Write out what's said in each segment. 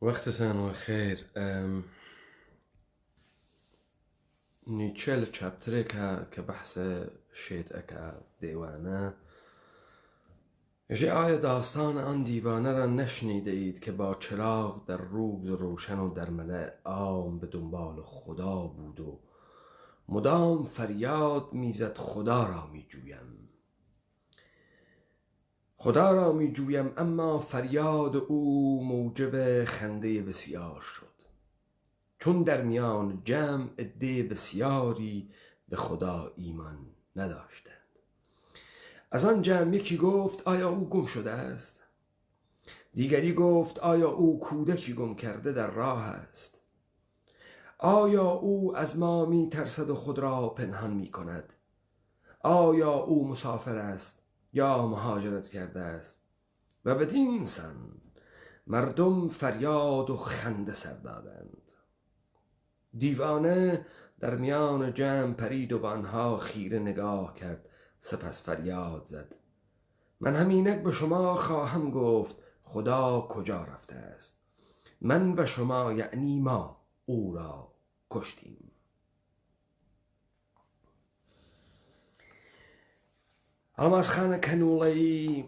وقتتان و خیر. نیچل چپتره که بحث شید اکا دیوانه آیا داستان آن دیوانه را نشنیده اید که با چراغ در روز روشن و در ملأ عام به دنبال خدا بود و مدام فریاد میزد خدا را می جویم، اما فریاد او موجب خنده بسیار شد، چون در میان جمع عده بسیاری به خدا ایمان نداشتند. از آن جمع یکی گفت آیا او گم شده است؟ دیگری گفت آیا او کودکی گم کرده در راه است؟ آیا او از ما می ترسد و خود را پنهان می کند؟ آیا او مسافر است یا مهاجرت کرده است؟ و بدین سان مردم فریاد و خنده سر دادند. دیوانه در میان جمع پرید و به آنها خیره نگاه کرد، سپس فریاد زد: من همینک به شما خواهم گفت خدا کجا رفته است. من و شما یعنی ما او را کشتیم. ئامازخانە کەنوڵەیی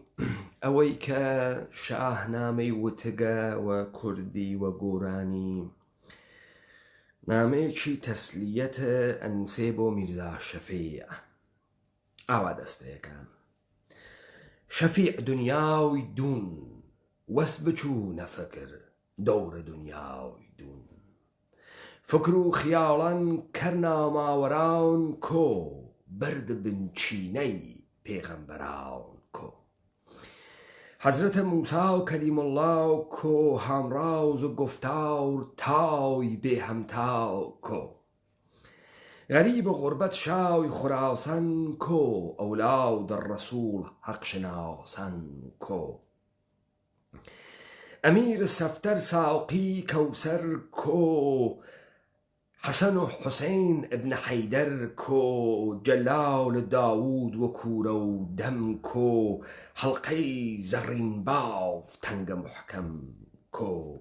ئەوەی کە شاهنامەی وتگە و کوردی و گۆرانی نامەیەکی تەسلیەتە ئەنووسێ بۆ میرزا شەفیع. ئاوا دەست پێەکەم: شەفیع دنیاوی دوون وەس بچوونە فکر دەورە دنیاوی دوون، فکر و خیاڵان کەرنا ماوەڕان کۆ بەرد بنچینەی پیغمبران کو. حضرت موسی و کلیم الله کو، همراز و گفتار تای به همتا کو. غریب و غربت شای خراسان کو، اولاد الرسول حق شناسان کو. امیر صفتر ساقی کوثر کو، حسن و حسین ابن حیدر کو. جلال داود و کوره و دم کو، حلقه زرین باف تنگ محکم کو.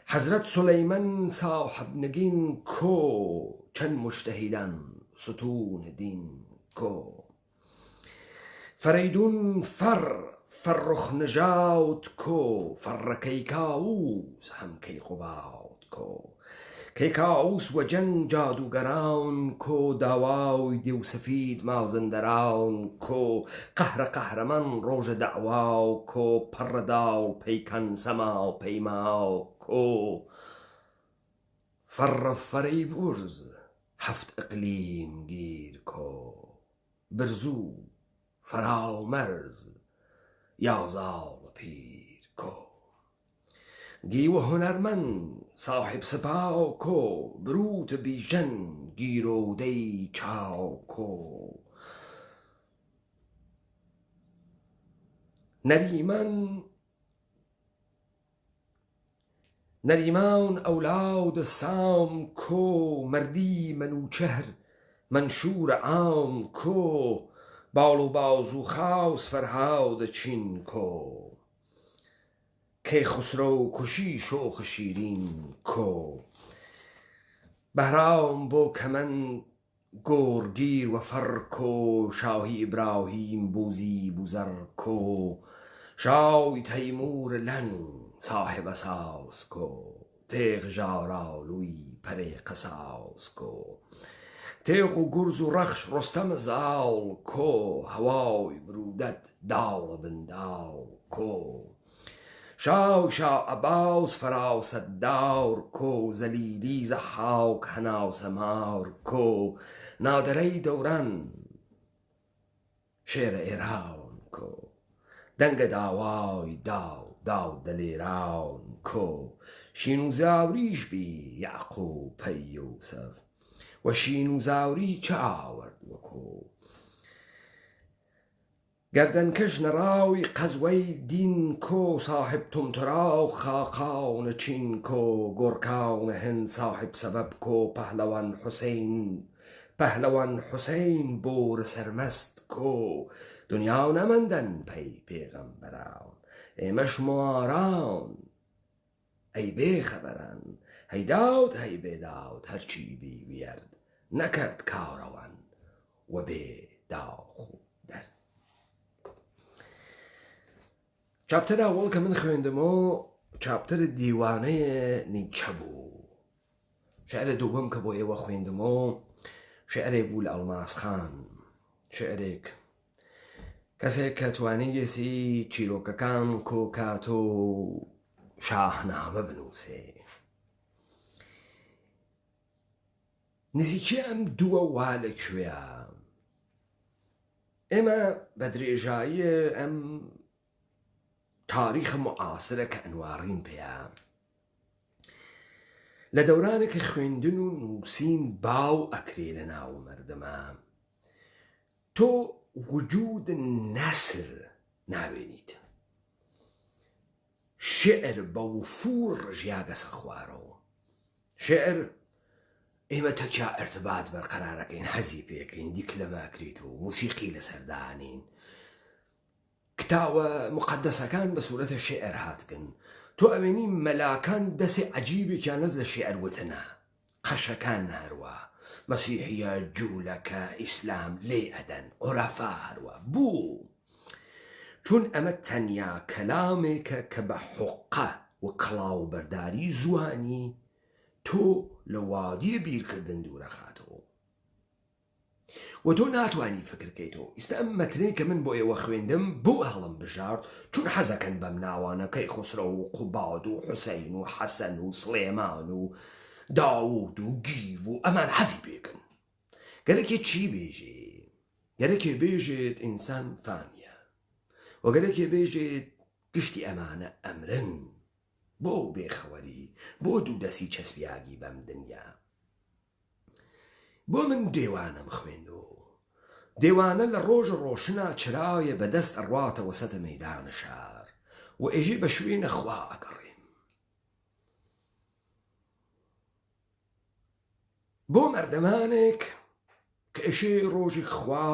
حضرت سلیمان صاحب نگین کو، چند مجتهدان ستون دین کو. فریدون فرخ نژاد کو، فر کیکاووس هم کیقباد کو. کیکاووس و جنگ جادوگران کو، داوای دیو سفید مازندران کو. قهر قهرمان روژ دعوا کو، پر داو پیکان سما پیما کو. فر فریبرز هفت اقلیم گیر کو، برزو فرامرز یازار پیر کو. گیو هنرمند صاحب سپاه کو، بروت بیژن گیروده چاو کو. نریمان اولاد سام کو، مردی منوچهر منشور عام کو. بالو بازو خاص فرهاد چین کو، کیخسرو کشی شوخ شیرین کو. بهرام بو کمن گرگیر و فر کو، شاهی ابراهیم بوزی بوزر کو. شاه تیمور لن صاحب اساس کو، تیغ ژارالوی پری قصاص کو. تیغ و گرز و رخش رستم زال کو، هوای برودت دار بندال کو. شاه عباس فراست دار کو، زلیلی ضحاک هناس مار کو. نادره دوران شیر ایران کو، دنگ داوای داو دلیران کو. شینوزاوریش بی یعقوب پی یوسف، و شینوزاوری چه آورد وکو. گردنکش نراوی قزوی دین کو، صاحب طمطراق خاقان چین کو. گرکان هند صاحب سبب کو، پهلوان حسین بور سرمست کو. دنیا نمندن پی پیغمبران، ایمش مواران ئەی بێ خەبەران هەیداوت هەی بێداوت هەرچی بی وێرد نەکرد کاڕەوان و بێ داخ و دەرد. چاپتەرە ئەوڵ کە من خوێندمەوە چاپتەر دیوانەیە نیچە بوو. شعرە دووەم کە بۆ ئێوە خوێندمەوە شعرێک بوو لە ئەڵماسخان، شعرێک کەسێک کە توانیگەسی چیرۆکەکان کۆکات و شاهنامە بنووسێ. نزیکە ئەم دووە وا لەکوێیە؟ ئێمە بە درێژایی ئەم تاریخ معاسرە کە ئەنوارین پێیە لە دەورانێکە خوێندن و نووسین باو ئەکرێ لە ناو مەردەمە، تۆ وجود نەسر ناوێنیت. شعر بە وفور ژیاگەسە خوارەوە. شعر ئێمە تەکیا ئەرتبات بەرقەرارەکەین، حەزی پێکەین، دیک لەماکرێت و موسیقی لەسەردانین. کتاوە مقدسەکان بە سوورەتە شعر هاتکن. تۆ ئەوێنی مەلاکان دەسێ عەجیبێکیان لەز لە شعر وتنە، قەشەکان هەروە، مەسیحیە، جوولەکە، ئیسلام لێ ئەدەن، عورەفا هەروە. بوو چون ئەمە تەنیا کەلامێکە کە بە حوقە و کڵاو بەرداری زوانی تۆ لە وادیە بیرکردن دوورەخاتەوە و تۆ ناتوانی فکرکەیتەوە. ئیستا ئەم مەترەی کە من بۆ ئێوە خوێندم بۆ هەڵم بژارد چون حەزەکەن بەم ناوانە کەی خوسرە و قوباد و حوسەین و حەسەن و سڵێمان و داوود و گیڤ و ئەمان حەزی پێکن. گەرەکێ چی بێژێ؟ گەرەکێ بێژێت ئینسان فانیە و گەرەکێ بێژێت گشتی ئەمانە ئەمرن بۆ بێخەوەری، بۆ دوو دەسی چەسبیاگی بەم دنیا. بۆ من دێوانم خوێندەوە. دێوانە لە ڕۆژ ڕۆشنە چرایە بەدەست ئەڕواتە وەسەتە مەیدانە شار و ئێژێ بە شوێنە خوا ئەگەڕێم. بۆ مەردەمانێک کە ئێشێ ڕۆژی خوا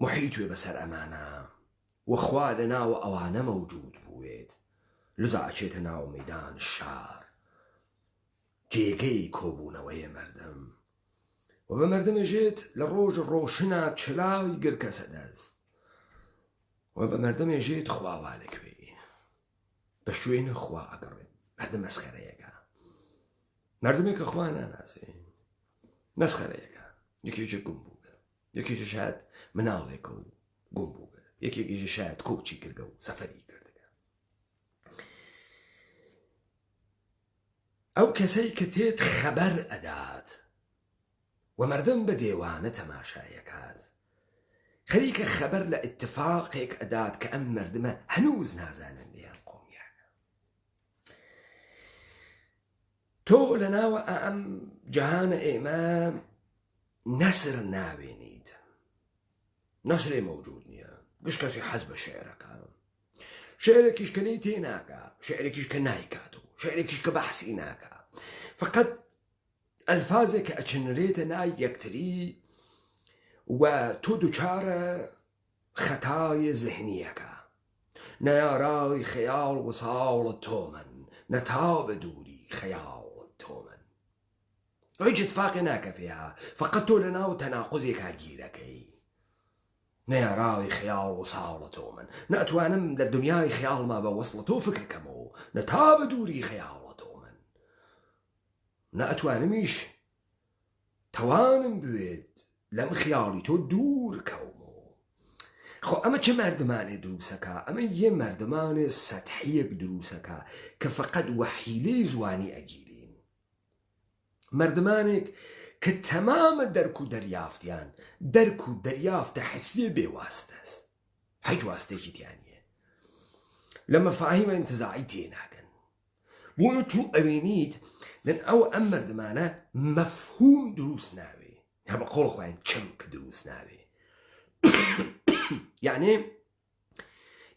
محیتوێ بەسەر ئەمانە و خوا لە ناوە ئەوانە مەوجود بووێت، لوزە ئەچێتە ناو مەیدان شار، جێگەی کۆبوونەوەیە مەردەم و بە مەردەمێژێت لە ڕۆژ ڕۆشنە چلاوی گرکەسە دەست و بە مەردەمێژێت خواوا لەکوێ بە شوێنە خوا ئەگەڕێت. مەردەم مەسخەرەیەکە، مەردەمێکە خوا ناناسێ، مەسخەرەیەکە. یەکێکە گوم بووگە، یەکێکە شاید مناڵێکە و گوم بووگە، یەکێکیژە شاید کۆچی کردە و سەفەری کردەکە. ئەو کەسەی کە تێت خەبەر ئەدات و مەردەم بە دێوانە تەماشایەکات، خەریکە خەبەر لە ئیتفاقێک ئەدات کە ئەم مەردمە هەنووز نازانن لیان قۆمیانە. تۆ لە ناوە ئەم جەهانە ئێمە نەسر ناوێنیت. نەسرێ مەوجود نییە، گشت کەسی حەز بە شێعرەکە، شێعرێکیش کە لێی تێ ناکا، شێعرێکیش کە نایکات و شێعرێکیش کە بەحسی ناکا، فقط ئەلفازێک کە ئەچنرێتە نای یەکتری و تۆ دووچارە خەتای زەهنیەکە. نەیاڕای خەیاڵ وساڵە تۆ من، نەتا بە دووری خەیاڵ تۆ من. هیچ اتفاقی ناکە فيها، فقط تۆ لە ناو تەناقوزێکا گیرەکەی. نەیاڕای خەیاڵ وساڵە تۆ من، نەتوانم لە دنیای خەیاڵما بە وەسڵە تۆ فکرکەمەوە، نەتا بە دووری خەیاڵە تۆ من. نەتوانمیش تەوانم بوێت لەم خیاڵی تۆ دوور کەومەوە. خۆ ئەمە چه مەردمانێ دروسەکە؟ ئەمە یە مەردمانێ سەتحیەک دروسەکە کە فقط وەحیلەی زوانی ئەگیرین. مەردمانێک کە تەمامە دەرک و دەریافتیان دەرک و دەریافتە حسیە بێواستە است، هیچ واستێکی تیانیە، لە مەفاهیمە ئینتزاعی تێناگەن. بۆ تۆ ئەوێنیت لەن ئەم مەردمانە مەفهوم دروست ناوێ، یا بە قۆڵ خۆیان چەمک دروست ناوێ.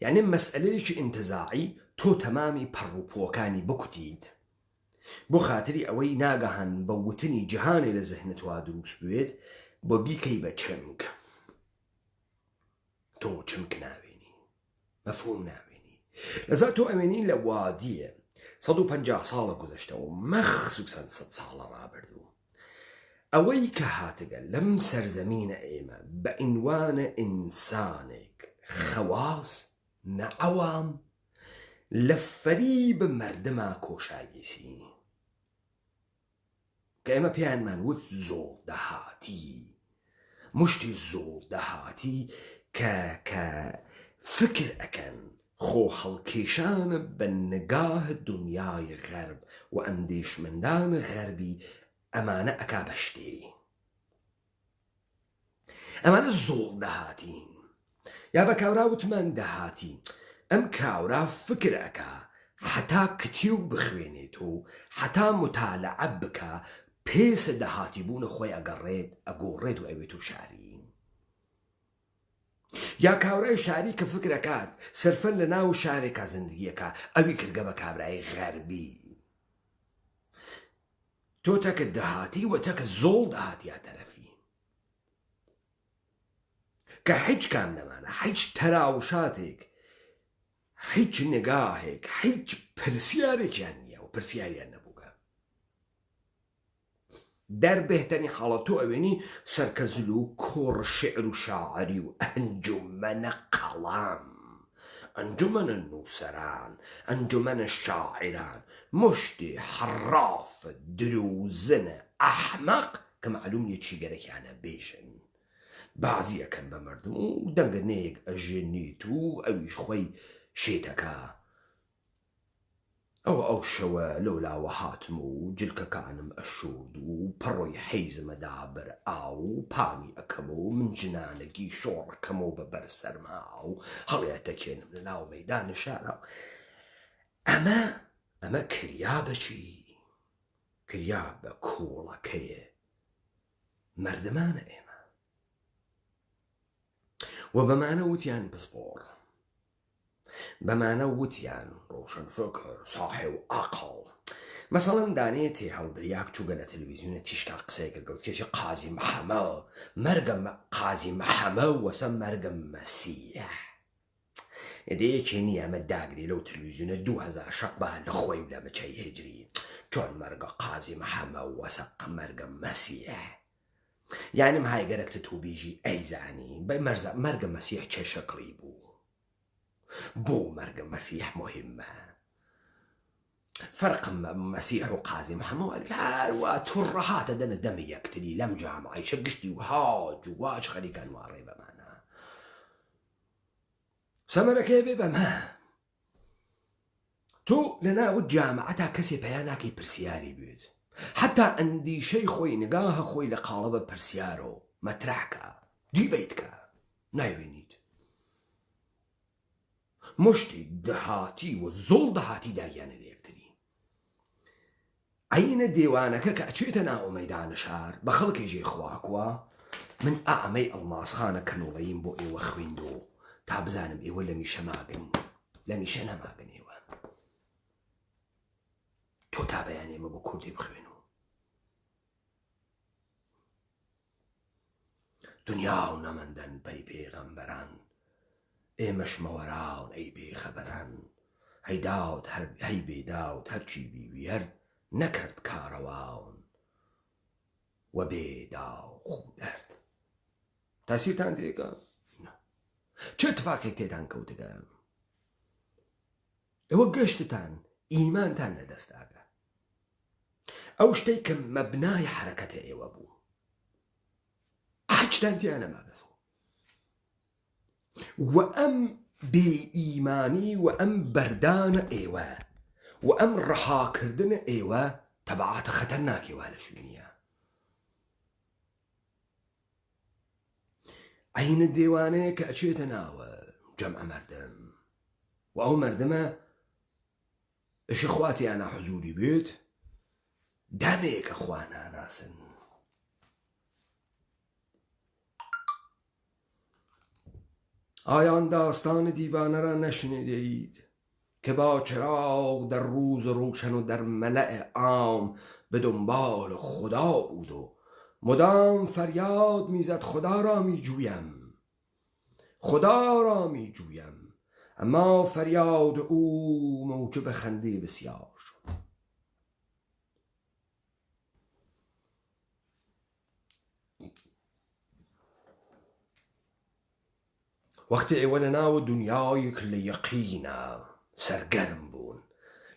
یعنی مەسئلەیەکی ئینتزاعی تۆ تەمامی پەڕوپۆکانی بکوتیت بۆ خاتری ئەوەی ناگەهان بە وتنی جیهانێ لە زەهنت وا دروست بوێت بۆ بیکەی بە چەمک. تۆ چەمک ناوێنی، مەفهوم ناوێنی. لەزا تۆ ئەوێنی لە وادیە 150 ساڵە گذشتە و مەخسوسەن 100 ساڵە ڕابردوو ئەوەی کە هاتگە لەم سەرزەمینە ئێمە بە ئینوانە ئینسانێک خەواس نەعەوام لە فەریب مەردما کۆشاییسی کە ئێمە پێیانمان وت زۆڵ دەهاتی مشتی زۆڵ دەهاتی کە فکر ئەکەن خۆ هەڵکێشانە بە نگاه دنیای غەرب و ئەندێشمەندان غەربی ئەمانە ئەکا بەشتێ ئەمانە زۆڵ دەهاتین یا بە کاورا وتمان دەهاتی ئەم کاورا فکر ئەکا حتا کتێو بخوێنێت و حتا متالعە بکە پێسە دەهاتی بوون خۆی ئەگۆڕێت و ئەوێت و شاری یا کاورای شاری کە فکرەکات سەرفەن لە ناو شارێکا زندگیەکە ئەوی کردگە بە کابرای غەربی تۆ تەکە دەهاتی و تەکە زۆڵ دەهاتیا تەرەفی کە هیچ کام نەمانە هیچ تەراوشاتێک هیچ نگاهێک هیچ پرسیارێکیان نییە و پرسیاریان نەبووگە در بهترین حاڵەت تۆ ئەوێنی سەرکەزل و کۆڕ شعر و شاعری و ئەنجومەنە قەڵام ئەنجومەنە نووسەران ئەنجومەنە شاعران مشتی حراف دروزنە ئەحمەق کە معلوم نیە چی گەرەکیانە بێژن بازی ئەکەن بە مردم و دەنگەنەیەک ئەژێنیت و ئەویش خۆی شێتەکە ئەو شەوە لەولاوە هاتم و جلکەکانم ئەشود و پەڕۆی حەیزمەدا بەر ئاو و پامی ئەکەمە و من جنانەکی شۆڕەکەمەوە بە بەر سەرما و هەڵێتەکێنم لە ناو مەیدانە شارە ئەمە کریا بەچی کریا بە کۆڵەکەیە مردمانە ئێمە و بەمانە وتیان پسپۆڕ بەمانە وتیان ڕۆشن فکر ساحێ و ئاقڵ مەسەڵەن دانەیە تێ هەڵدریاک چووگە لە تەلەڤیزیۆنە تیشکا قسەی کردگەوت کێشی قازی محەمە مەرگە قازی محەمە وەسە مەرگە مەسیح ئێدەیەکێ نییە ئەمە داگری لەو تەلەڤیزیۆنە 2000 شەقبە لە خۆی لە بچەی هجری چۆن مەرگە قازی محەمە وەسە مەرگە مەسیح یانم هایگەرەکتە تووبیژی ئەیزانی بە مەرگە مەسیح چه شەکڵی بوو بۆ مەرگە مەسیح مهمە فەرقم مەسیح و قازی محەمە هەروە تووڕەهاتە دەنە دەمە یەکتری لەم جامعەیشە گشتی و هاج و واج خەریکان وارێ بەمانە سەمەرەکەی بێ بەمە تۆ لە ناوت جامعەتا کەسێ پەیان ناکەی پرسیاری بێت حتا ئەندیشەی خۆی نگاهە خۆی لە قاڵە بە پرسیارۆ مەترحکە دیبیتکە نایوێنیت مشتی دەهاتی و زۆڵ دەهاتی داگیانە لە یەکتری ئەینە دێوانەکە کە ئەچێتە ناو مەیدانە شار بە خەڵکی ژێ خواکووە من ئەمەی ئەڵماسخانە کەنوڵەییم بۆ ئێوە خوێندۆ تا بزانم ئێوە لە میشە ماگن لە میشە نەماگن ئێوە تۆ تا بەیان ئێمە بۆ کوردی بخوێن و دنیا و نەمەندەن پەی پێغەمبەران ئێمەش مەوەراون ئەی بێخەبەران هەیداوت هەی بێداوت هەرچی بیوی هەر نەکرد کارەواون و بێداو خوو دەرد تاسیرتان تێکە چه اتفاقێک تێتان کەوتگە ئێوە گەشتتان ئیمانتان لەدەستداگە ئەو شتەی کە مەبنای حرەکەتە ئێوە بوو حەجتان تیانە مابەسەوە و ئەم بێئیمانی و ئەم بەردانە ئێوە و ئەم ڕەهاکردنە ئێوە تەبعاتە خەتەرناکی وا لە شوێنیە ئەینە دێوانەیە کە ئەچێتە ناوە جەمع مەردم و ئەو مەردمە ئەشی خواتیانە حزوری بێت دامەیەکە خوا ناناسن آیان داستان دیوانه را نشنیدید که با چراغ در روز روشن و در ملأ عام به دنبال خدا بود و مدام فریاد میزد خدا را می جویم خدا را می جویم اما فریاد او موجب خنده بسیار شد وەختی ئێوە لە ناوە دنیایەک لە یەقینە سەرگەرم بوون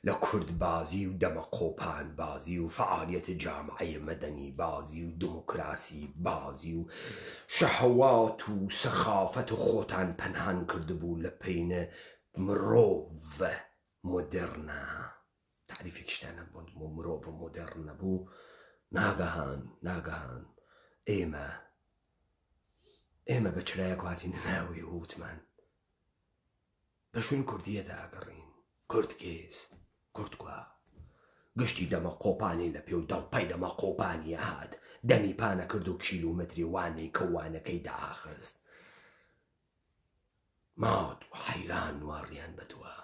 لە کورد بازی و دەمە قۆپان بازی و فعالیەت جامعەی مەدەنی بازی و دموکراسی بازی و شەهەوات و سەخافەت و خۆتان پەنهان کردبوو لە پێینە مرۆڤ مۆدێرنە. تعریفێکیشتان نەبوون مرۆڤ مۆدێرن نەبوو. ناگەهان ئێمە بە چرایەک هاتینە ناوی وتمان بە شوێن کوردیەتە ئەگەڕین. کوردکێس کوردکوە گشتی دەمە قۆپانی لە پێ و دڵپەی دەمە قۆپانی هات دەمی پانە کرد و کیلومتری وانەی کەوانەکەی داخست. مات و حەیران واڕیان بەتوە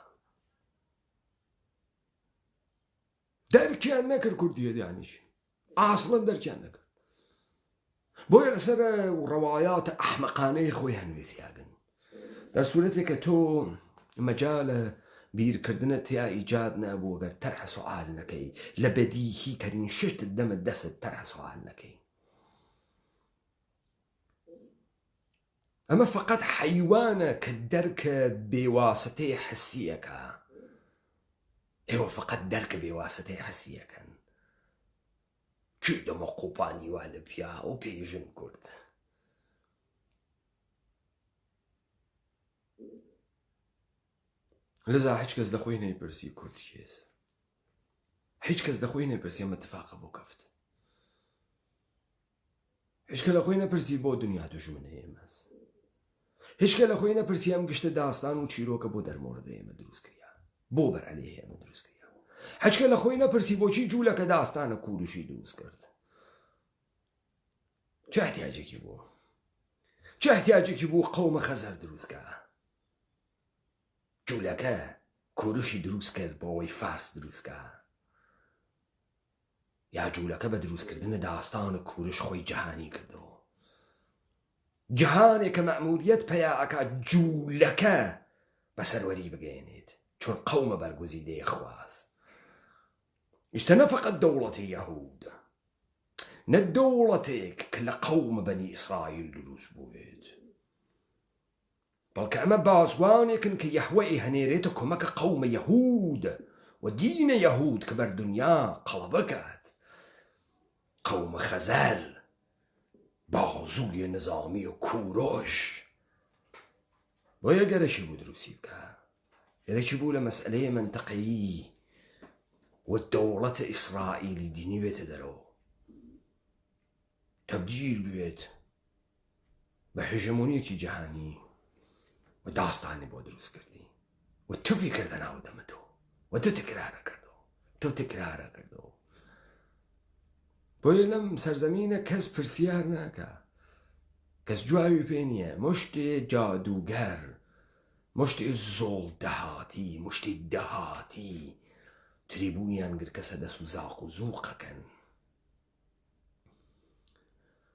دەرکیان نەکرد کوردیە دیانیش ئاسڵەن دەرکیان نەکرد. بۆیە لەسەر ڕەوایات ئەحمەقانەی خۆیان وێزیاگن. دەرسوورەتێک کە تۆ مەجالە بیرکردنە تیا ئیجاد نەبوو گەر تەرحە سوال نەکەی لە بەدیهی تەرین شتت دەمت دەست تەرحە سوال نەکەی. ئەمە فقط حەیوانە کە دەرکە بێواسطەی حسیەکە. ئێوە فقط دەرکە بێواسطەی حسیەکەن. چی دەمە قوپانی وا لە پیا و پێژن کورد. لەذا هیچ کەس لە خۆی نەیپرسی کورد کێسە. هیچ کەس لە خۆی نەیپرسی ئەمە اتفاقە بۆ کەفت. هیچ کە لە خۆی نەپرسی بۆ دنیا دوژمنە ئێمەس. هیچ کە لە خۆی نەپرسی ئەم گشتە داستان و چیرۆکە بۆ دەرمۆردە ئێمە دروست کریا بۆ بەرعەلێ ئێمە دروست کریا. هیچ کە لە خۆی نەپرسی بۆچی جوولەکە داستانە کوروشی دروست کرد. چه احتیاجێکی بوو؟ چه احتیاجێکی بوو قەومە خەزەر دروستکە؟ جوولەکە کوروشی دروست کرد بۆ ئەوەی فارس دروستکە؟ یا جوولەکە بە دروستکردنە داستانە کوروش خۆی جەهانی کردەوە؟ جەهانێک کە مەعموریەت پەیا ئەکات جوولەکە بەسەروەری بگەێنێت چۆن قەومە بەرگوزیدەی خواست. ئیشتە نەفەقەت دەوڵەتی یەهود نە دەوڵەتێک کە لە قەومە بەنی ئیسرائیل دروست بووێت، بەڵکە ئەمە بازوانێکن کە یەهوەی هەنێرێتە کۆمەکە قەومە یەهود و دینە یەهود کە بەردونیا قەڵەبە کات. قەومە خەزەر بازووی نظامی و کوورۆش بۆیە گەرەکی بوو دروستی بکە. گەرەکی بوو لە مەسئلەیە منتەقەیی و دەوڵەتە ئیسرائیلی دینی بێتە دەرەوە، تەبدیل بوێت بە هێژەمۆنیەکی جەهانی و داستانی بۆ دروست کردی و تۆفی کردە ناو دەمەتەوە و تۆ تکرارە کردەوە. بۆیە لەم سەرزەمینە کەس پرسیار ناکە، کەس جواوی پێ نییە. مشتێ جادوگەر، مشتێ زۆڵ دەهاتی، مشتی دەهاتی تریبوونیان گر کەسە دەست و زاق و زووقەکەن.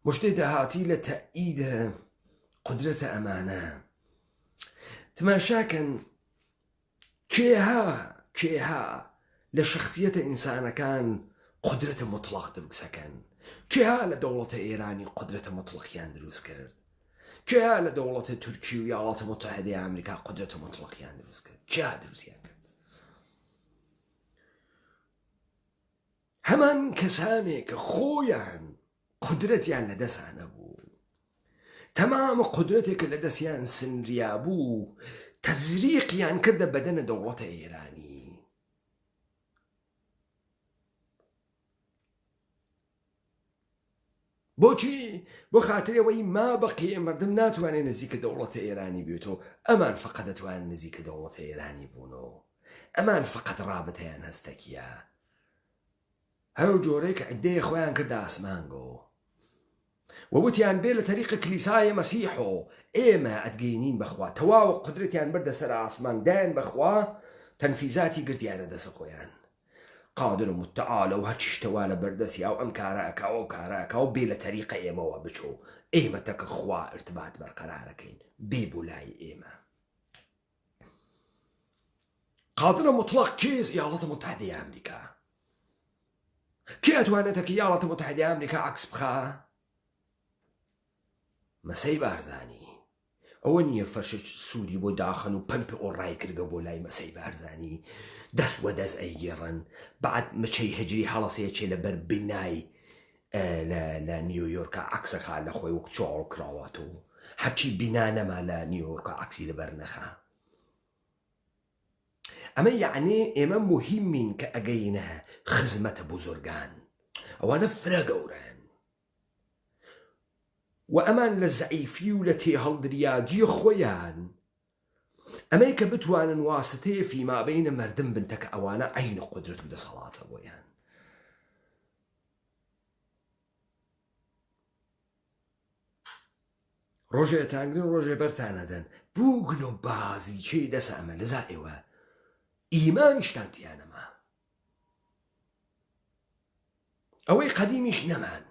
مشتێ دەهاتی لە تەئیدە قدرەتە ئەمانە. تماشاکەن کێها لە شخصیەتە ئینسانەکان قدرەتە مطلق دروستەکەن. کێها لە دەوڵەتە ئێرانی قدرەتە مطلقیان دروست کرد؟ کێها لە دەوڵەتە تورکی و ویڵاتە متحدەی ئەمریکا قدرەتە مطلقیان دروست کرد؟ کێها دروستیان کرد؟ هەمان کەسانێک کە خۆیان قدرەتیان لە دەستانە بوو، تەمام قدرەتێک کە لە دەستیان سنریا بوو تەزریقیان کردە بەدەنە دەوڵەتە ئێرانی. بۆچی؟ بۆ خاترەوەی ما بەقیە مردم ناتوانێت نزیکە دەوڵەتە ئێرانی بێتەوە. ئەمان فقط دەتوانن نزیکە دەوڵەتە ئێرانی بوونەوە. ئەمان فقط ڕابەتەیان هەستەکیە. هەرو جۆرەی کە عیدەیە خۆیان کردە ئاسمانگۆ وەوتیان بێ لە تەریقە کلیسایە مەسیحۆ ئێمە ئەتگەینین بەخوا، تەواو قدرەتیان بردە سەر ئاسمان، دایان بەخوا، تەنفیزاتی گرتیانە دەسە خۆیان. قادر و متعالە و هەرچی شتەوا لە بەردەستی ئەو ئەم کارە ئەکاوە و کارە ئەکاو بێ لە تەریقە ئێمەوە بچۆ. ئێمە تەکە خوا ئرتبات بەرقەرارەکەین بێ بۆ لای ئێمە. قادرە مطلق کێز؟ ئیاڵەتە متحدەی ئەمریکا. کێ ئەتوانێتە کە ئیاڵەتە متحدەی ئەمریکا عەکس بخا؟ مەسەی بارزانی ئەوە نییە فەرشە سووری بۆ داخن و پەمپی ئۆڕای کردگە بۆ لای مەسەی بارزانی دەست وە دەست ئەیگێڕن بعد مچەی هەجری هەڵەسەیە چێ لە بەر بینای لە نیویۆرکە عکسەخا لە خۆی وەک چۆڵ کراوەتەوە هەرچی بینا نەما لە نیویۆرکە عکسی لەبەر نەخا ئەمە یعنی ئێمە مهمین کە ئەگەینە خزمەتە بزرگان ئەوانە فرە گەورەن و ئەمان لە زەعیفی و لە تێهەڵدریاگی خۆیان ئەمەی کە بتوانن واسطەیە فیمابینە مردم بنتەکە ئەوانە عین قدرت و دەسەڵاتە بۆیان ڕۆژێ ئەتانگرن ڕۆژێ بەرتانەدەن بووگن و بازی چێ دەسە ئەمە لەزا ئێوە ئیمانیشتان تیانەما ئەوەی قەدیمیش نەمان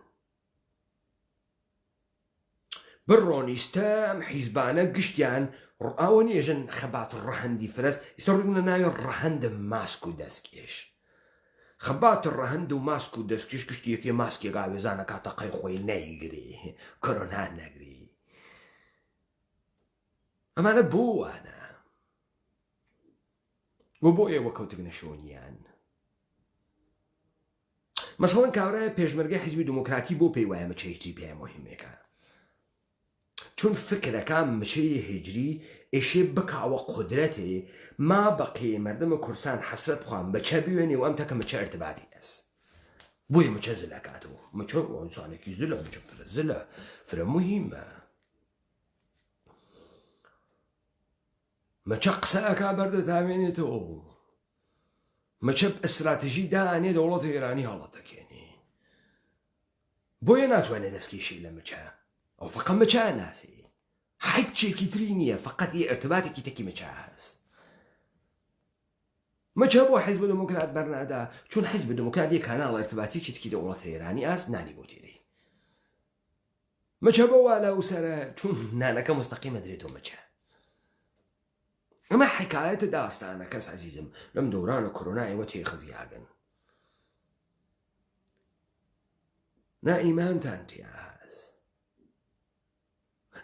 بڕۆنیستە ئەم حیزبانە گشتیان ئەوە نێژن خەبات ڕەهەندی فرەست ئێستا ڕوونە ناوی ڕەهەندە ماسک و دەستکێش خەبات ڕەهەند و ماسک و دەستکێش گشتی یەکێ ماسکێ گاوێزانە کاتەقەی خۆی نەیگری کۆرۆنا نەگری ئەمانە بۆ وانە و بۆ ئێوە کەوتگنە شۆنیان مەسەڵەن کاورایە پێشمەرگەی حیزبی دموکراتی بۆ پێی وایە مەچەیەکی پێ مهمێکە چون فکرەکە مچەی هجری ئێشێ بکاوە قدرەتێ ما بەقێ مردمە کورسان حەسرەت بخوام بەچە بوێنێ و ئەم تەکە مچە ئەرتباتی ئەس بۆیە مچە زلەکاتەوە مچە ئینسانێکی زلە مچە فرە زلە فرە مهمە مەچە قسە ئەکا بەردەتاوێنێتەوە مەچە ئەستراتژی دانێ دەوڵەتە ئێرانی هەڵەتەکێنێ بۆیە ناتوانێت دەستکێشی لە مچە ئەو فقط مچە ناسی حیب چێکی تری نییە فقط یە ئەرتباتێکی تەکی مچە هەست مچە بۆ حیزب دموکرات بەرنادا چون حیزب دموکرات یە کاناڵ ئەرتباتێکی تکی دەوڵەتە ئێرانی ئاست نانی بۆ تێرەی مچە بۆ وا لەو سەرە چون نانەکە مستەقیمە درێتەوە مچە ئەمە حکایەتە داستانە کەس عەزیزم لەم دەورانە کۆرۆنا ئێوە تێخزیاگن نا ئیمانتان تیا هەست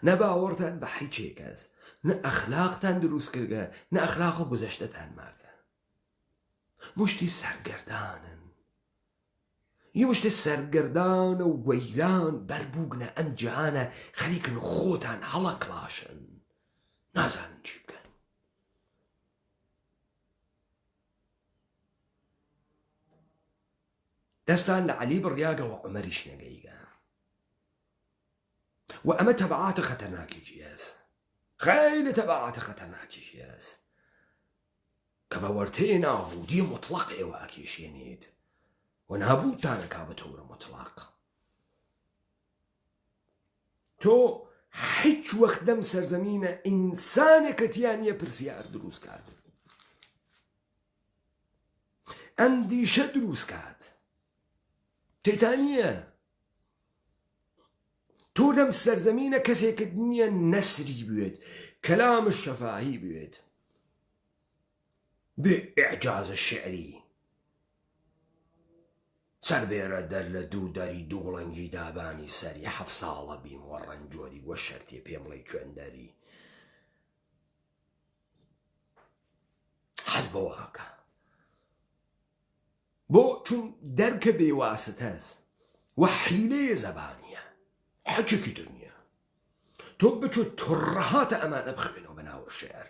نە باوەڕتان بە هیچێک کەس نە ئەخلاقتان دروست کردگە نە ئەخلاق و گوزەشتەتان ماگە مشتی سەرگەردانن یە مشتی سەرگەردانە و وەیران بەربووگنە ئەم جیهانە خەریکن خۆتان هەڵە کڵاشن نازانن چی بکەن دەستان لە عەلی بڕیاگە و عومەریش نەگەیگە و ئەمە تەبعاتە خەتەرناکێکی هەست خەیلی تەبعاتە خەتەرناکێکی هەست کە بە وەرتەیە نابوودی مطلق ئێوە ئەکێشێنێت و نابوودتانەکا بە تۆرە مطلق تۆ هیچ وەخت لەم سەرزەمینە ئینسانێکەتیانە پرسیار دروست کات ئەندیشە دروست کات تێتانیە تۆ لەم سەرزەمینە کەسێکت نییە نەسری بوێت کەلامش شەفاهی بوێت بێ ئیعجازە شعری سەر بێرە دەر لە دوو دەری دووڵەنگی دابانی سەری 7 ساڵە بیم وە ڕەنجۆری وە شەرتێ پێم بڵێ کوێندەری حەز بەوەکە بۆ چون دەرکە بێواست هەست و حیلەیە زەبانیە حەجێکی تر نییە تۆ بچۆ تڕەهاتە ئەمانە بخوێنەوە بەناوە شێعر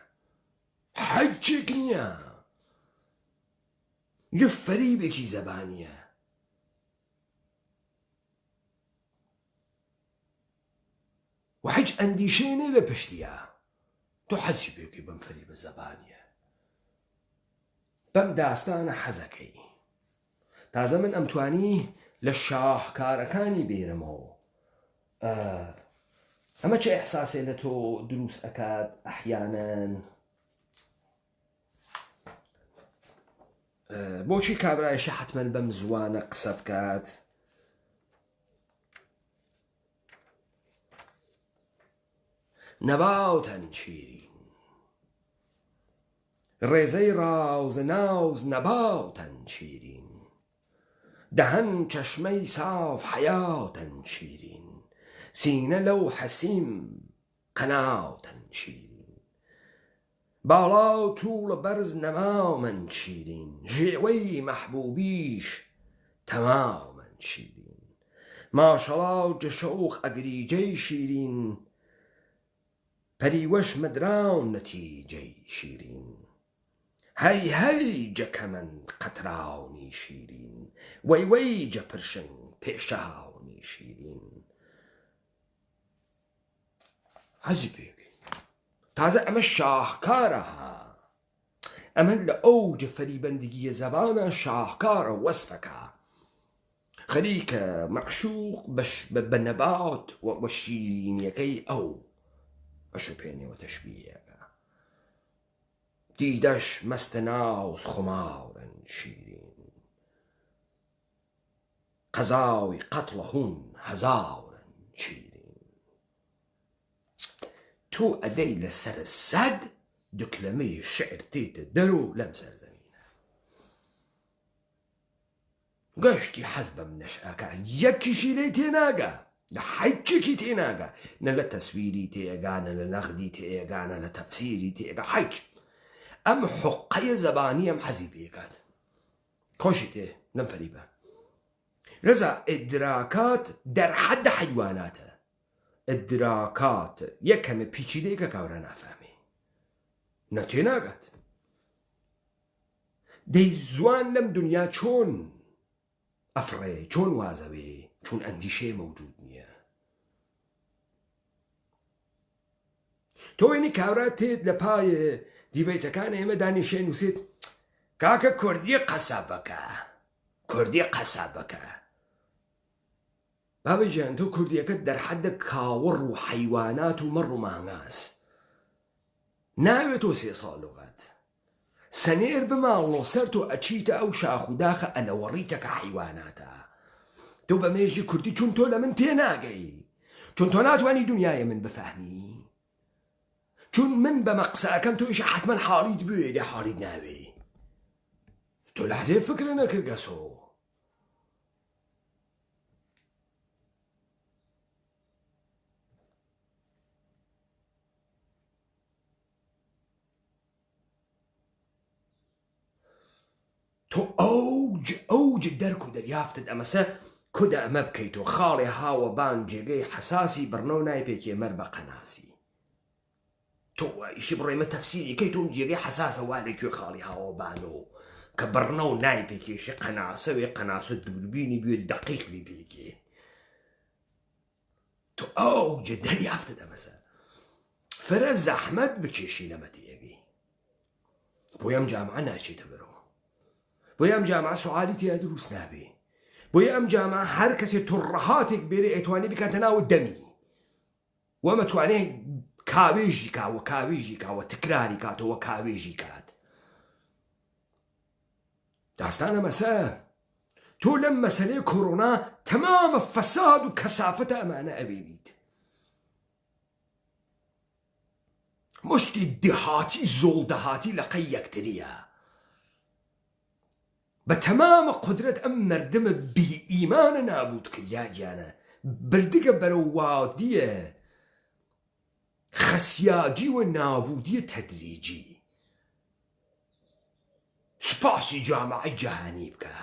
حەجێک نییە یە فەریبێکی زەبانیە و هیچ ئەندیشەیە نێ لە پشتیە تۆ حەزی پێکەی بەم فەریبە زەبانیە بەم داستانە حەزەکەی تازە من ئەمتوانی لە شاهکارەکانی بێرمەوە ئەمە چه ئەحساسێ لە تۆ دروست ئەکات ئەحیانەن بۆچی کابرایشە حتمەن بەم زوانە قسە بکات نەباوتەن چیرین ڕێزەی ڕاوز ناوز نەباوتەن چیرین دەهەن چەشمەی ساف حەیاتەن چیرین سینه لوح سیم قناوتن شیرین، بالا طول برز نمامن شیرین، ژیوەی محبوبیش تەمامەن شیرین، ماشەڵا جەشەوق ئەگریجەی شیرین، پەریوەش مدراو نەتیجەی شیرین، هەی هەی جەکەمەند قەتراونی شیرین، وەی وەی جەپرشن پێشاونی شیرین. حەزی پێکەی تازە ئەمە شاهکارە، ئەمە لە ئەوجە فەریبەندگیە زەبانە شاهکارە وەسفەکە، خەریکە مەعشوق بە نەبات وە شیرینیەکەی ئەو بەشوپێنەوە تەشبیهەکە، دیدەش مەستە ناوز خماورن شیرین، قەزاوی قەتڵە هون هەزاورن شیرین. تۆ ئەدەی لەسەر سەد دوکلەمەی شعر تێتە دەرۆ لەم سەرزەمینە، گەشتی حەز بەم نەشئەکە یەکیشی لێ تێناگە، لە حەیچێکی تێناگە، نە لە تەسویری تێگا، نە لە نەغدی تێگا، نە لە تەفسیری تێگا، حەیچ. ئەم حوقەیە زەبانی ئەم حەزی پێکات، خۆشی تێ لەم فەریبە. رەزا ئیدراکات دەرحەدە حەیواناتە، ئیدراکات یەکەمە پیچیدەی کە کاورە نافەهمێ نە تێناگات. دەی زوان لەم دنیا چۆن ئەفڕێ، چۆن وازەوێ، چون ئەندیشەیە مەوجود نییە. تۆ وێنی کاورات تێت لە پایە دیبەیتەکان ئێمە دانیشێ نووسێت کاکە کوردی قەسابەکە، کوردی قەسابەکە. بابەجیان تۆ کوردیەکەت دەرحەدە کاوەڕ و حەیوانات و مەڕ و مانگاس، ناوێت تۆ 3 ساڵ لغات سەنێر بماڵۆ سەر تۆ ئەچیتە ئەو شاخ و داخە ئەنەوەڕیتە کە حەیواناتە. تۆ بە مێژی کوردی چون تۆ لە من تێناگەی، چون تۆ ناتوانی دنیای من بفەهمی، چون من بەمە قسەکەم تۆیشە حتمما حاڵیت بوێ دێ حاڵیت ناوێ. تۆ لەحزێ فکرە نەکرد گەسۆ. تۆ ئەوج دەرک و دەریافتت ئەمەسە کودە ئەمە بکەیتەوە خاڵێ هاوە بان جێگەی حەساسی بڕنە و نایپێکێ مەر بە قەناسی. تۆ ئیشی بڕێمە تەفسیریکەی تۆم جێگەی حەساسە وارێکوێ خاڵی هاوە بانۆ کە بڕنە و نایپێکێشی قەناسەوێ قەناسە دووربینی بێت دەقیق بی پێکێ. تۆ ئەوجە دەریافتت ئەمەسە فرە زەحمەت بکێشی لەمە تێگەی. بۆی ئەم جامعە ناچێتە بەرەوە، بۆی ئەم جامعە سوعالی تیا دروست نابێ، بۆی ئەم جامعە هەر کەسێ توڕەهاتێک بێرێ ئەیتوانێ بکاتە ناوە دەمی وەمە توانێ کاوێژی کاوە کاوێژی کاوە تکراری کاتەوە کاوێژی کات. داستانە مەسە تۆ لەم مەسەلەی کۆڕۆنا تەمامە فەساد و کەسافەتە ئەمانە ئەبینیت. مشتی دهاتی زۆڵدەهاتی لەقەی یەکتریە، بە تەمامە قودرەت ئەم مەردمە بی ئیمانە نابوود کریا گیانە بردگە بەرەو وادیە خەسیاگی و نابودیە تەدریجی. سپاسی جامعەی جەهانی بکە،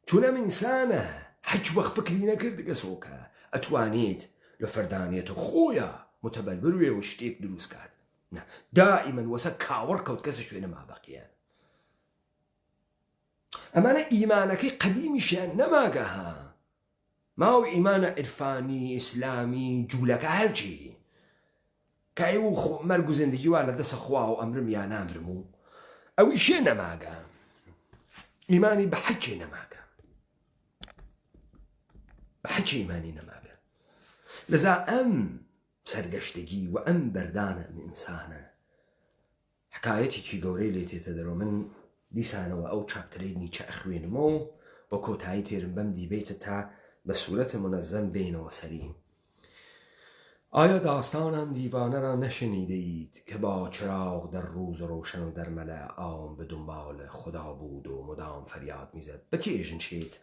چون ئەم ئینسانە هیچ وەخت فکری نەکرد گەسۆکە ئەتوانێت لە فەردانیەتە خۆیە متەبەلبەر وێ و شتێک دروست کات. دائیمەن وەسە کاوەڕ کەوت کەسە شوێنە مابەقیە. ئەمانە ئیمانەکەی قەدیمیشیان نەماگە ها، ماوە ئیمانە عرفانی ئیسلامی جوولەکە هەرچی کای و مەرگ و زیندگی وا لە دەسە خوا و ئەمرم یا نامرم و ئەوی شێ نەماگە، ئیمانی بە حەجێ نەماگە، بە حەجێ ئیمانی نەماگە. لەذا ئەم سەرگەشتگی و ئەم بەردانە ئەم ئینسانە حکایەتێکی گەورەی لێ تێتە دەرەوە. من دیسانەوە ئەو چاپترەی نیچە ئەخوێنمەوە بە کۆتایی تێرم بەم دیبێتە تا بە سوورەتە منەزەم بینەوە سەری. ئایا داستانان دیوانە را نشنیدید که با چراغ در روز روشن و در ملأ عام به دنبال خدا بود و مدام فریاد میزد؟ بە کێ ژنچێت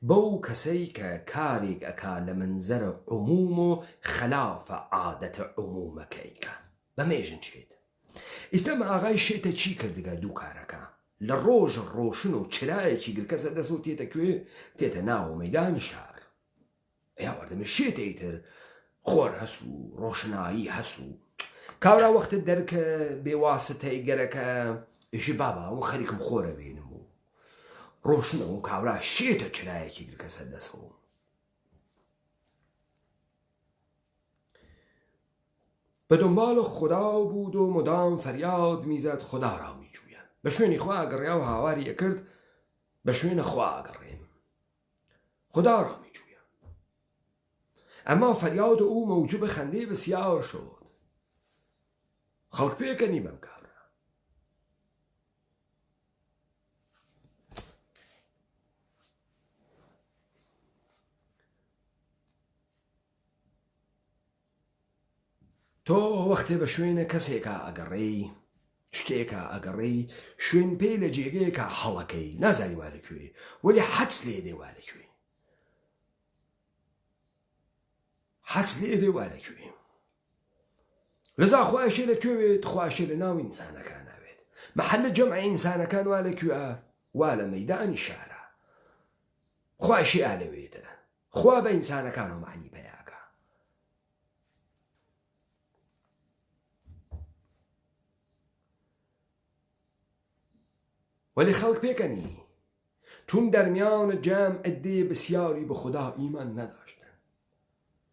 بەو کەسەی کە کارێک ئەکا لە منزەرە عموم و خەلافە عادەتە عمومەکەیکە بەمێژن چێت. ئێستا ئاغای شێتە چی کردگە دوو کارەکە لە ڕۆژ ڕۆشن و چرایەکی گرکەسە دەست و تێتە کوێ تێتە ناو مەیدانی شار. یاوەردەمە شێتەیتر خۆر هەس و ڕۆشنایی هەس و کاورا وەختت دەرکە بێواسطەی گەرەکە ئیشی بابا و خەریکم خۆرە بێنم و ڕۆشنە و کاورا شێتە چرایەکی گرکەسە دەسەوە. به دنبال خدا بود و مدام فریاد میزد خدا را میجویم. به شوێنی خوا ئەگەڕیا و هاواری ئەکرد بە شوێنە خوا ئەگەڕێم، خدا را میجویم. اما فریاد او موجب خنده بسیار شد. خەڵک پێکەنی بەم کارە. تۆ وەختێ بە شوێنە کەسێکە ئەگەڕێی شتێکە ئەگەڕێی شوێن پێی لە جێگەیەکە هەڵەکەی نازانی وا لەکوێ وەلی حەدس لێ دێ وا لەکوێ حەدس لێ دێ وا لەکوێ. لەذا خواشێ لەکوێوێت خواشێ لە ناو ئینسانەکان ناوێت. مەحەلە جەمع ئینسانەکان وا لەکوێە وا لە مەیدانی شارە. خواشی ئالەوێتە خوا بە ئینسانەکان و معنی پەیاکە. ولی خەڵک پێکەنی چون دەرمیان جەم عدەیە بسیاری بە خدا ئیمان نەداشتن،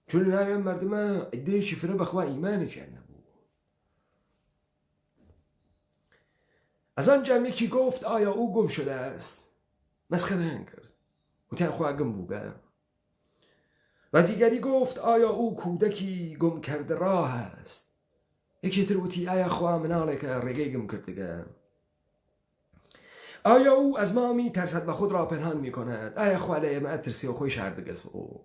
چون ناوێن مردمە عدەیەکی فرە بەخوا ئیمانێکیان نەبوو. از آن جمعی گفت آیا او گم شده است؟ مسخره‌یان کرد، گوتیان خوا گم بووگە. و دیگری گفت آیا او کودکی گم کرده راه است؟ یکی تر وتی آیا خوا مناڵێکە ڕێگەی گم کردگە. آیا او از ما می ترسد و خود را پنهان می کند؟ آیا خوا لە ئێمە ئەترسی و خۆی شاردگەسەوە؟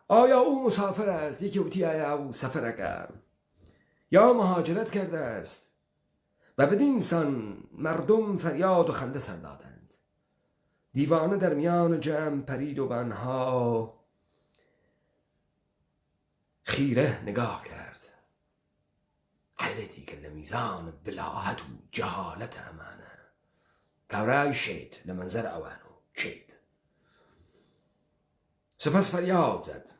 آیا او مسافر است؟ یکی وتی آیا او سفرەکە یا مهاجرت کرده است؟ و بدین سان مردم فریاد و خنده سر دادند. دیوانه در میان جمع پرید و به آنها خیره نگاه کرد. حیرتی که لمیزان بلاحت و جهالت امانه کاورای شید لمنظر اوانو چید. سپس فریاد زد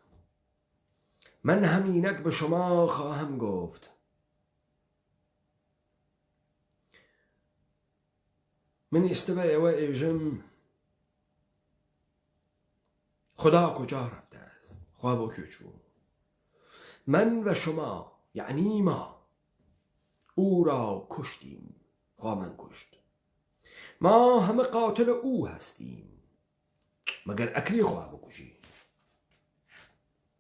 من همینک به شما خواهم گفت من استبه و ایجم خدا کجا رفته است؟ خواب و کچو من و شما یعنی ما او را کشتیم، خواه من کشت. ما همه قاتل او هستیم مگر اکری خواه بکشی.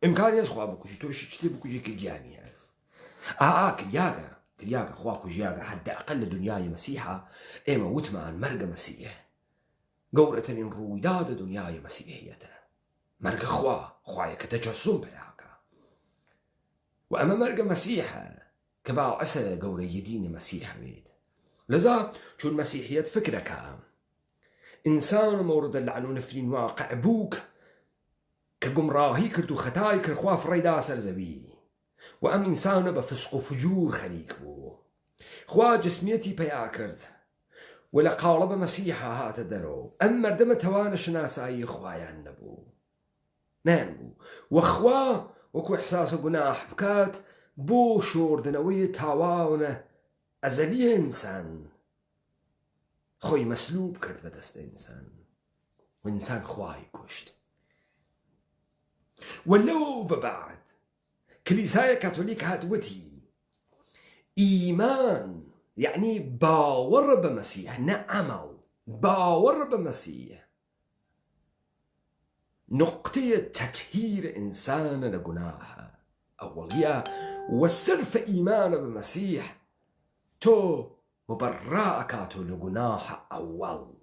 امکانی از خواه بکشی تو چتی بکشی که گیانی هست. کریاگا خواه کجیاگا حد اقل دنیای مسیحا اما وطمان مرگ مسیح گورتنین رویداد دنیای مسیحیته مرگ خواه که تجسم پیاکا و اما مرگ مسیحا كباعث قوري دين مسيح بيت. لذا شو المسيحية فكرك إنسان مورد اللعنو نفرين واقع بوك كقمراهي كردو خطاي كرخواف ريدا سرزبي وأم إنسان بفسق وفجور خليك بو خوا جسميتي بيا كرد ولا قالب مسيحة هات درو أم مردم توان شناساي خوايان نبو نانبو وخوا وكو إحساس قناح بكات بۆ شۆردنەوەی تاوانە ئەزەلی ئینسان خۆی مەسلوب کرد بە دەستە ئینسان و ئینسان خوای کوشت. وەلەو بەبعد کلیسای کاتۆلیک هاتووەتی ئیمان یعنی باوەڕ بە مەسیح نە عەمەڵ، باوەڕ بە مەسیح نقطەیە تەطهیر ئینسانە لە گوناحە أولية والصرف إيمان بمسيح تو مبرأكاتو لجناح أول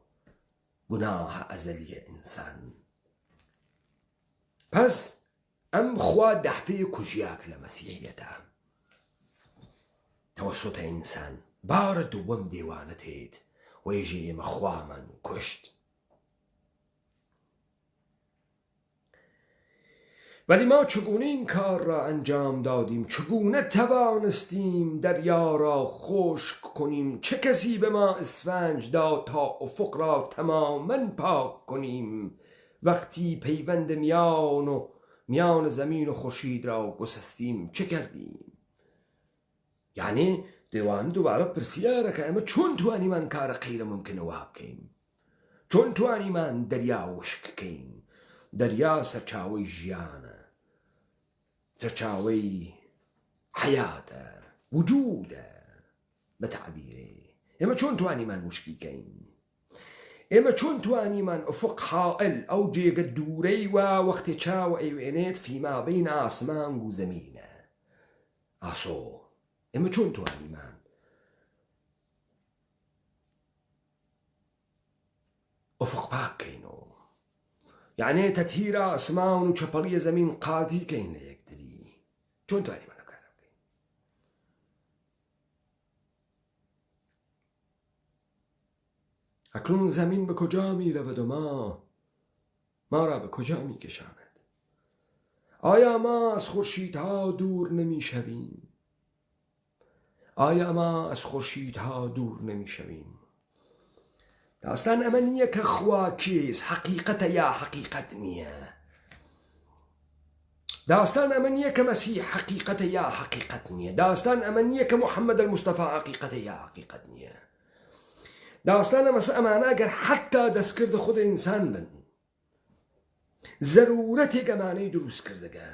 جناح أزلي إنسان بس أم خوا دحفي كجياك لمسيحيته توسط إنسان بار دوم ديوانتيت ويجي مخوا من كشت ولی ما چگونه این کار را انجام دادیم؟ چگونه توانستیم دریا را خشک کنیم؟ چه کسی به ما اسفنج داد تا افق را تماما پاک کنیم وقتی پیوند میان زمین و خورشید را گسستیم؟ چه کردیم؟ یعنی دیوان دوباره پرسیاره که اما چون توانیم کار غیر ممکن و بکەین؟ چون توانیم دریا وشک کەین؟ دریا سەرچاوەی ژیانە، سەرچاوەی حیاتە، وجودە بە تعبیرێ. ئێمە چۆن توانیمان وشکی کەین؟ ئێمە چۆن توانیمان ئوفق حائل ئەو جێگە دوورەی وا وەختێ چاوە ئەیوێنێت فیما بین ئاسمانگ و زەمینە ئاسۆ، ئێمە چۆن توانیمان ئوفق پاک کەینەوە؟ یعنی تەتهیر ئاسمان و چەپەڵیە زەمین قاتی کەین لە یەکتری؟ چۆن توانیمان ئەو کارە بکەین؟ اکنون زمین به کجا می رود و ما را به کجا می کشاند؟ آیا ما از خورشیدها دور نمی شویم؟ آیا ما از خورشیدها دور نمی شویم؟ داستان ئەمە نییە کە خوا کێز حەقیقەتە یا حەقیقەت نییە. داستان ئەمە نییە کە مەسیح حەقیقەتە یا حەقیقەت نییە. داستان ئەمە نییە کە محەممەد المستەفا حەقیقەتە یا حەقیقەت نییە. داستان ئەمانە ئەگەر حتا دەستکرد خود ئینسان بن، زەرورەتێک ئەمانەی دروست کردەگە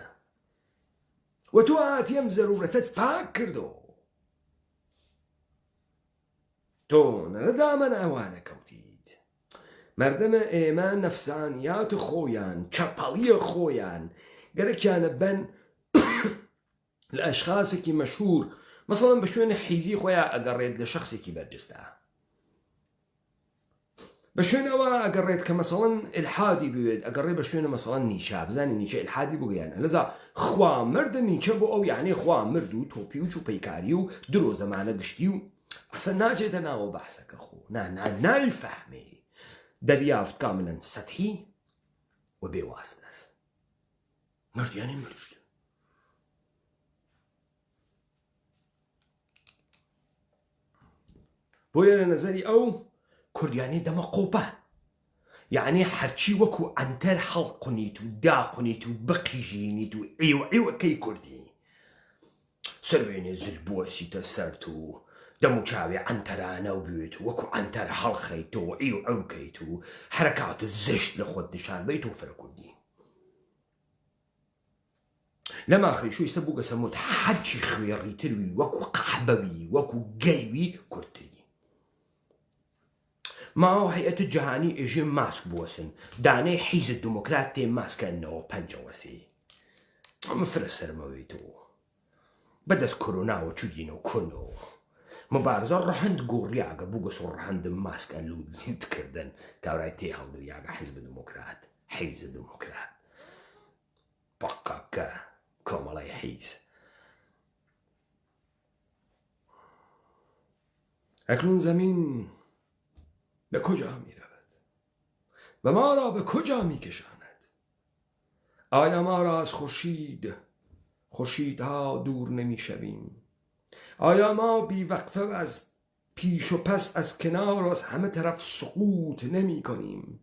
و تۆ ئاتی ئەم زەرورەتت پاک کردەوە، تۆ نەدامە ئەوانە کەوتیت. مردمە ئێمە نەفسانیات خۆیان، چەپەڵیە خۆیان گەرەکیانە بەن لە ئەشخاصێکی مەشهور، مەسەڵەن بە شوێنە حیزی خۆیان ئەگەڕێت لە شخصێکی بەرجستە، بە شوێنەوە ئەگەڕێت کە مەسەڵەن ئلحادی بوێت، ئەگەڕێ بە شوێنە مەسەڵەن نیچە، بزانێ نیچە ئلحادی بگەیانە. لەذا خوا مردە نیچە بۆ ئەو یعنی خوا مرد و تۆپی و چوپەیکاری و درۆ زەمانە گشتی و ئەسە ناچێتە ناوە بەحسەکە خۆ، نایفەهمێ. دەریافت کاملەن سەتحی و بێواستە. مرد یعنی مرد. بۆیە لە نەزەری ئەو کوردیانەی دەمە قۆپە، یعنی هەرچی وەکو ئەنتەر هەڵقونیت و داقونیت و بقیژینیت و عیوەکەی کوردی، سەروێنێ زل بوەسیتە سەرت و دەم و چاوێ ئەنتەرانە و بوێت و وەکو ئەنتەر هەڵخەیت و عیوکەیت و حرەکات و زشت لە خۆت نیشان بیت و فەرە کوردی. لەما خەیشوی سە بوو گەسەموت هەرچی خوێڕیتروی وەکو قەحبەوی وەکو گەیوی کوردتری. ما هەیەتە جەهانی ئێژێ ماسک بوەسن، دانەی حیزب دموکرات تێ ماسکەنەوە پەنجەوەسی. ئەمە فرە سەرمەوەیتەوە بەدەست کۆرۆناوە چودینەوە کۆنەوە مبارزە ڕەهەند گۆڕیاگە بوو گەسۆ ڕەهەندم ماسکە لودکردن کاورای تێ هەڵدریاگە حیزب دموکرات، حیزب دموکرات بەقەکە کۆمەڵای حیز. اکنون زمین به کجا می رود و ما را به کجا می کشاند؟ آیا ما را از خورشیدها دور نمی شویم؟ آیا ما بی وقفه و از پیش و پس از کنار و از همه طرف سقوط نمی کنیم؟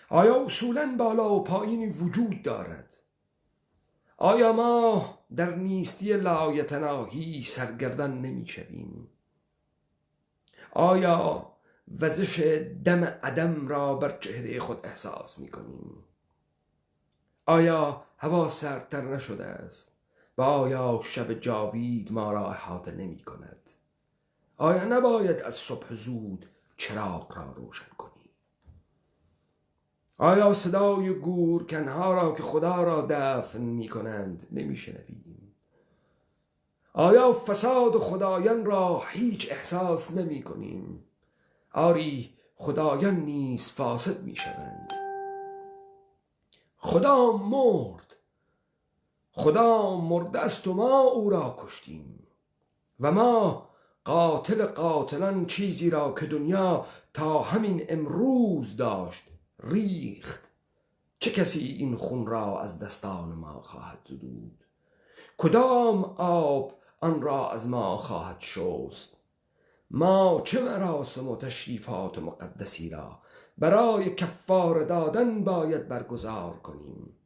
آیا اصولاً بالا و پایینی وجود دارد؟ آیا ما در نیستی لایتناهی سرگردان نمی شویم؟ آیا وزش دم عدم را بر چهره خود احساس می کنیم؟ آیا هوا سردتر نشده است و آیا شب جاوید ما را احاطه نمی کند؟ آیا نباید از صبح زود چراغ را روشن کنیم؟ آیا صدای گورکنها را که خدا را دفن می کنند نمی شنویم؟ آیا فساد خدایان را هیچ احساس نمی کنیم؟ آری خدایان نیز فاسد می شوند. خدا مرد است و ما او را کشتیم و ما قاتلان چیزی را که دنیا تا همین امروز داشت ریخت چه کسی این خون را از دستان ما خواهد زدود؟ کدام آب آن را از ما خواهد شست؟ ما چه مراسم و تشریفات مقدسی را برای کفاره دادن باید برگزار کنیم؟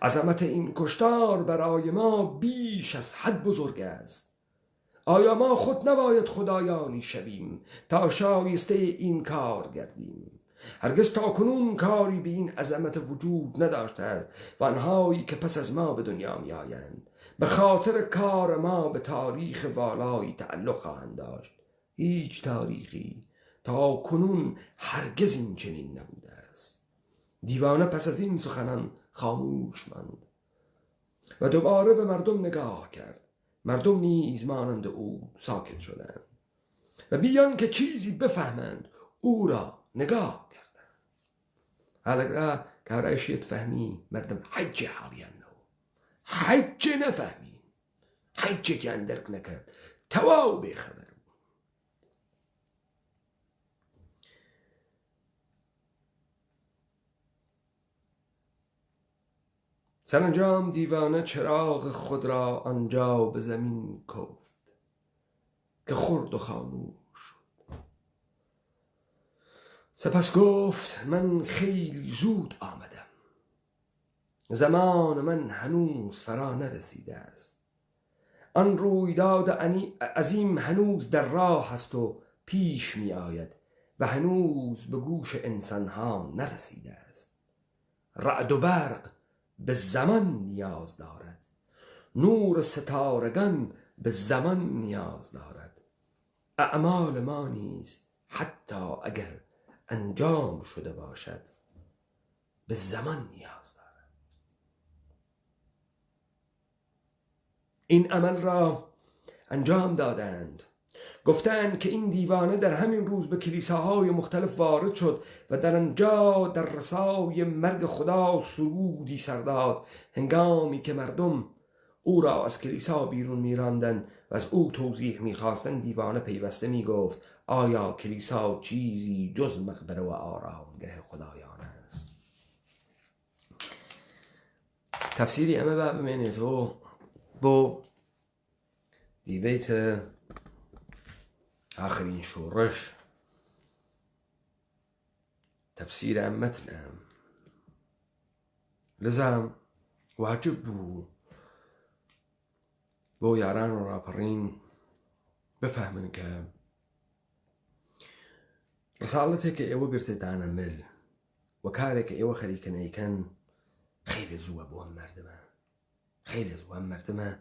عظمت این کشتار برای ما بیش از حد بزرگ است. آیا ما خود نباید خدایانی شویم تا شایسته این کار گردیم؟ هرگز تا کنون کاری به این عظمت وجود نداشته است و آنهایی که پس از ما به دنیا می آیند به خاطر کار ما به تاریخ والایی تعلق خواهند داشت. هیچ تاریخی تا کنون هرگز این چنین نبوده است. دیوانه پس از این سخنان خاموش ماند و دوباره به مردم نگاه کرد. مردم نیز مانند او ساکت شدند و بیان که چیزی بفهمند او را نگاه کردند. حالا کارایشیت فهمی مردم حجه حالیان نو حجه نفهمی حجه که اندرک نکرد تواو بخبر. سرانجام دیوانه چراغ خود را آنجا به زمین کوفت که خرد و خاموش شد. سپس گفت من خیلی زود آمدم. زمان من هنوز فرا نرسیده است. آن رویداد عظیم هنوز در راه است و پیش می آید و هنوز به گوش انسانها نرسیده است. رعد و برق به زمان نیاز دارد. نور ستارگان به زمان نیاز دارد. اعمال ما نیز حتی اگر انجام شده باشد به زمان نیاز دارد. این عمل را انجام دادند. گفتند که این دیوانه در همین روز به کلیساهای مختلف وارد شد و در آنجا در رسای مرگ خدا سرودی سر داد، هنگامی که مردم او را از کلیسا بیرون می‌راندند و از او توضیح می‌خواستند. دیوانه پیوسته می‌گفت آیا کلیسا چیزی جز مقبره و آرامگاه خدایان است؟ تفسیری اما ببینید و با دیبیت آخرین شورش تفسیر متن لذا واجب بو یاران و راپرین بفهمن که رسالتی که ایوه بیرت دانا مل و کاری که ایوه خریکن ایکن خیلی زوه بو هم مردمه خیلی زوه هم مردمه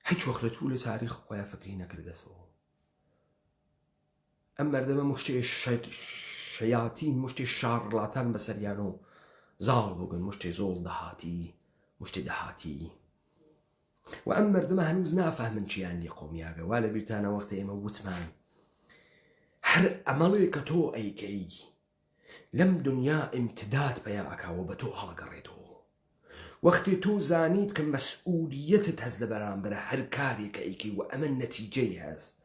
هیچ وقت طول تاریخ خواه فکری نکرده سو. ام مردمه مشتی شیاطین مشتی شارلاتان بسریانو زال بگن مشتی زول دهاتی مشتی دهاتی و ام مردمه هنوز نافهمن چیان لی قومیاگه والا بیرتانا وقت ایمه وطمان هر عملی که تو ایکی لم دنیا امتداد بیا اکا و بتو حلقه وقتی تو زانید که مسئولیتت هست لبران بره هر کاری که ایکی و امن نتیجه هست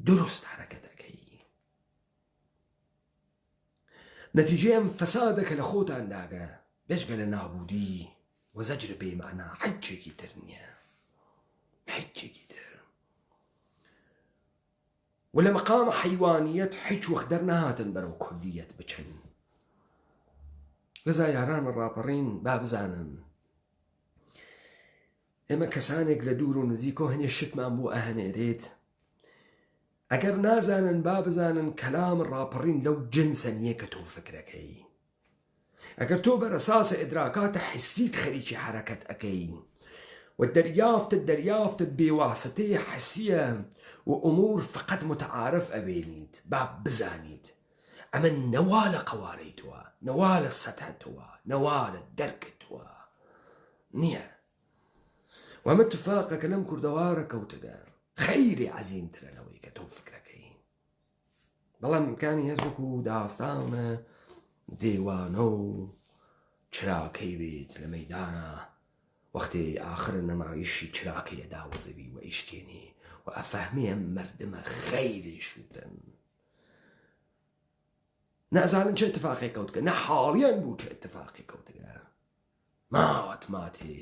درست حرکت اکی نتیجه ام فسادك لخوت انداغا بيشغل نابودي وزجر بي معنا حجة كترنيا حجة كتر ولا مقام حيوانية حج وخدرنا هاتن برو كلية بچن لذا ياران الرابرين باب زانن اما كسانك لدور ونزيكو هني الشتم امبو اهني ريت اگر نازانن باب زانن كلام الرابرين لو جنسا يكتو فكرك هي اگر تو بر اساس ادراكات حسيت خريجي حركة اكي والدريافت بواسطة حسية وامور فقط متعارف ابينيت باب بزانيت اما نوال قواريتوا نوال السطحتوا نوال الدركتوا نيا وما اتفاق كلام كردوارك وتقار خيري عزيم ترلوي كتو فكرك هي والله امكاني يزبكو داستان ديوانو چراكي بيت لميدانا وقتی آخر نمایشی چراکی داوزوی و اشکینی و افهمیم مردم خیلی شدن نازانن چه اتفاقی کەوتکە نە حاڵیان بوو چه اتفاقی کەوتگە ماوەت ماتێ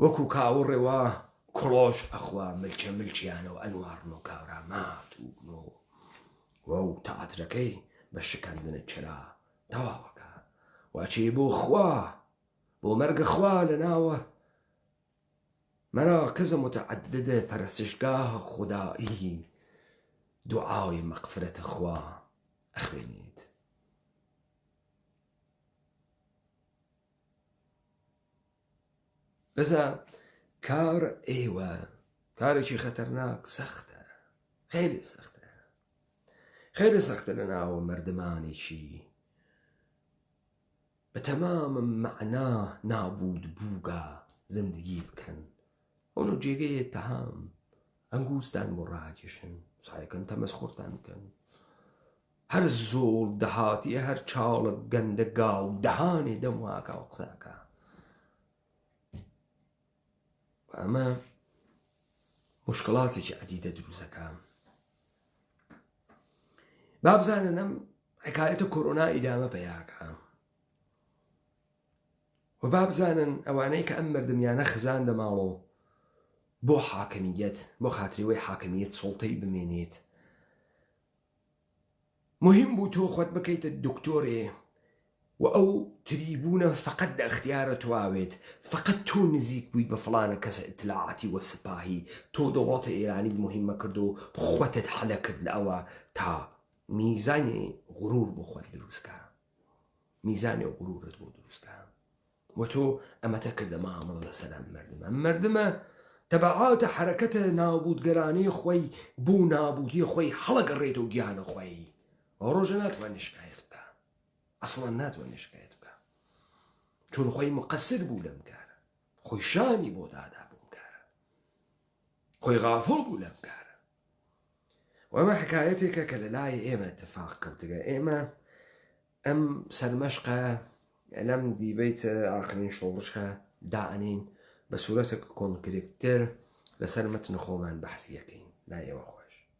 وەکو کاوڕێوە کڵۆش ئەخوا ملچە ملچیانەوە ئەنوارن و کاورا ماتوون و وەو تەعاترەکەی بە شکاندنت چرا تەواوەکە واچێ بۆ خوا بۆ مەرگە خوا لە ناوە مراکز متعدد پرستشگاه خدایی دعای مغفرت خوا ئەخوێنیت لەذا کار ئێوە کارێکی خەتەرناک سەختە خیلی سەختە لە ناوە مردمانێکی بە تەمام مەعنا نابود بووگا زندگی بکەن ئەوە جێگەی اتهام ئەنگوستان بۆ ڕاکێشن سایەکەن تەمەسخۆرتان بکەن هەر زۆڵ دەهاتیە هەر چاڵە گەندە گاو دەهانێ دەمواکە و قساکە ئەمە مشکلاتێکی عەدیدە دروستەکە با بزانن ئەم حکایەتە کۆرۆنا ئیدامە پێیاکە و با بزانن ئەوانەی کە ئەم مردمیانە خزاندە ماڵەوە بۆ حاکمیت بۆ خاتریوەی حاکمیت سڵتەی بمێنێت مهم بوو تۆ خۆت بکەیتە دکتۆرێ و ئەو تریبوونە فقط لە اختیارە تواوێت فقط تۆ نزیک بوویت بە فڵانە کەسە ئیتلاعاتی وە سپاهی تۆ دەوڵەتە ئێرانی مهمە کرد و خۆتت حەلە کرد لە ئەوە تا میزانی غرور بۆ خۆت دروستکە میزانی غرورت بۆ دروستکە و تۆ ئەمەتە کردە مامەڵە لەسەر ئەم مردمە تەبعاتە حرەکەتە نابودگەرانەی خۆی بۆ نابودی خۆی هەڵەگەڕێتە و گیانە خۆی ڕۆژە ناتوانێت شکایەت بکە ئەسڵەن ناتوانێت شکایەت بکە چون خۆی مقەسر بوو لەم کارە خۆی شانی بۆ دادا بوو کارە خۆی غافڵ بوو لەم کارە و ئەمە حکایەتێکە کە لە لای ئێمە اتفاق کەوتگە ئێمە ئەم سەرمەشقە لەم دیبەیتە ئاخرین شۆڕشە دائنین بە سوورەتێک کۆنکرێتتر لەسەر مەتن خۆمان بەحسی یەکەین لای ئێوە خۆش